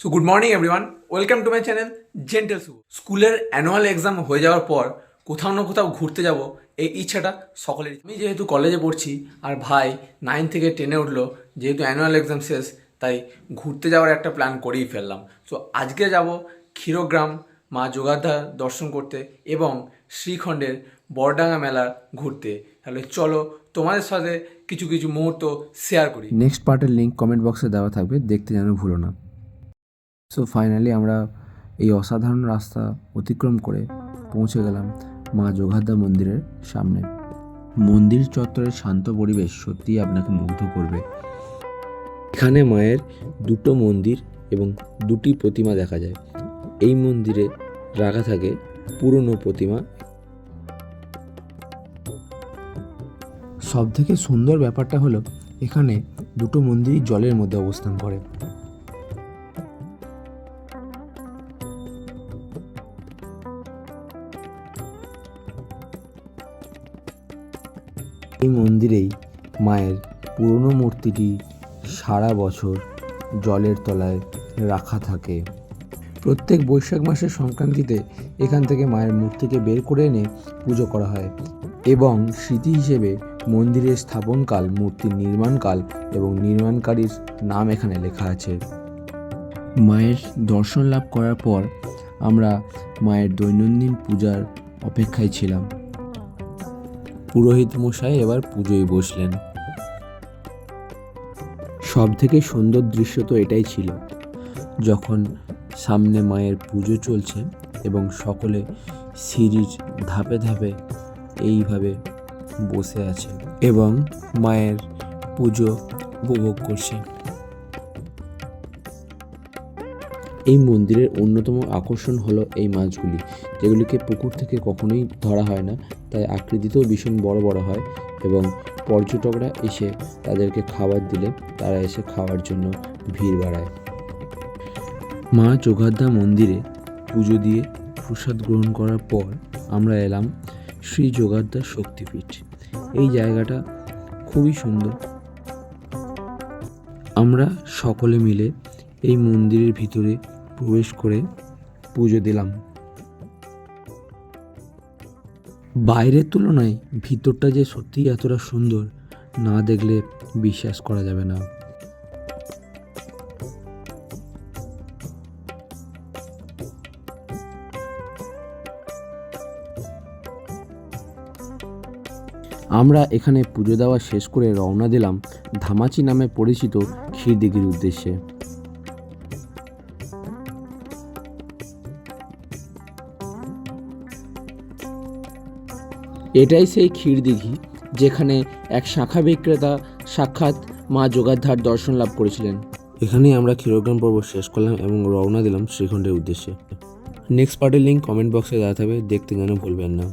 So good morning everyone, welcome to my channel gentle Shubho. স্কুলের annual exam হয়ে যাওয়ার পর কোথাও না কোথাও ঘুরতে যাব, এই ইচ্ছাটা সকলেরই। আমি যেহেতু কলেজে পড়ছি আর ভাই 9 থেকে 10-এ উঠলো, যেহেতু অ্যানুয়াল এক্সাম শেষ, তাই ঘুরতে যাওয়ার একটা প্ল্যান করেই ফেললাম। সো আজকে যাব ক্ষীরগ্রাম মা যোগাধ্যা দর্শন করতে এবং শ্রীখণ্ডের বড়ডাঙ্গা মেলা ঘুরতে। তাহলে চলো তোমাদের সাথে কিছু কিছু মুহূর্ত শেয়ার করি। নেক্সট পার্টের লিঙ্ক কমেন্ট বক্সে দেওয়া থাকবে, দেখতে যেন ভুলো না। সো ফাইনালি আমরা এই অসাধারণ রাস্তা অতিক্রম করে পৌঁছে গেলাম মা যোগাধ্যা মন্দিরের সামনে। মন্দির চত্বরের শান্ত পরিবেশ সত্যিই আপনাকে মুগ্ধ করবে। এখানে মায়ের দুটো মন্দির এবং দুটি প্রতিমা দেখা যায়। এই মন্দিরে রাখা থাকে পুরনো প্রতিমা। সবথেকে সুন্দর ব্যাপারটা হলো এখানে দুটো মন্দিরই জলের মধ্যে অবস্থান করে। এই মন্দিরেই মায়ের পুরনো মূর্তিটি সারা বছর জলের তলায় রাখা থাকে। প্রত্যেক বৈশাখ মাসের সংক্রান্তিতে এখান থেকে মায়ের মূর্তিকে বের করে এনে পুজো করা হয় এবং স্মৃতি হিসেবে মন্দিরের স্থাপনকাল, মূর্তির নির্মাণকাল এবং নির্মাণকারীর নাম এখানে লেখা আছে। মায়ের দর্শন লাভ করার পর আমরা মায়ের দৈনন্দিন পূজার অপেক্ষায় ছিলাম। পুরোহিত মশাই এবার পুজোয় বসলেন। সব থেকে সুন্দর দৃশ্য তো এটাই ছিল, যখন সামনে মায়ের পুজো চলছে এবং সকলে সিঁড়ির ধাপে ধাপে এইভাবে বসে আছে এবং মায়ের পুজো উপভোগ করছে। এই মন্দিরের অন্যতম আকর্ষণ হলো এই মাছগুলি, যেগুলিকে পুকুর থেকে কখনোই ধরা হয় না, তাই আকৃতিতেও ভীষণ বড় বড় হয় এবং পর্যটকরা এসে তাদেরকে খাবার দিলে তারা এসে খাওয়ার জন্য ভিড় বাড়ায়। মা যোগাধ্যা মন্দিরে পুজো দিয়ে প্রসাদ গ্রহণ করার পর আমরা এলাম শ্রী যোগাধ্যা শক্তিপীঠ। এই জায়গাটা খুবই সুন্দর। আমরা সকলে মিলে এই মন্দিরের ভিতরে প্রবেশ করে পুজো দিলাম। বাইরের তুলনায় ভিতরটা যে সত্যিই এতটা সুন্দর, না দেখলে বিশ্বাস করা যাবে না। আমরা এখানে পুজো দেওয়া শেষ করে রওনা দিলাম ধামাচি নামে পরিচিত ক্ষীরদিঘির উদ্দেশ্যে। এটাই সেই ক্ষীরদিঘি যেখানে এক শাখা বিক্রেতা সাক্ষাৎ মা যোগাধ্যার দর্শন লাভ করেছিলেন। এখানেই আমরা ক্ষীরগ্রাম পর্ব শেষ করলাম এবং রওনা দিলাম শ্রীখণ্ডের উদ্দেশ্যে। নেক্সট পার্টের লিঙ্ক কমেন্ট বক্সে দেওয়া থাকবে, দেখতে যেন ভুলবেন না।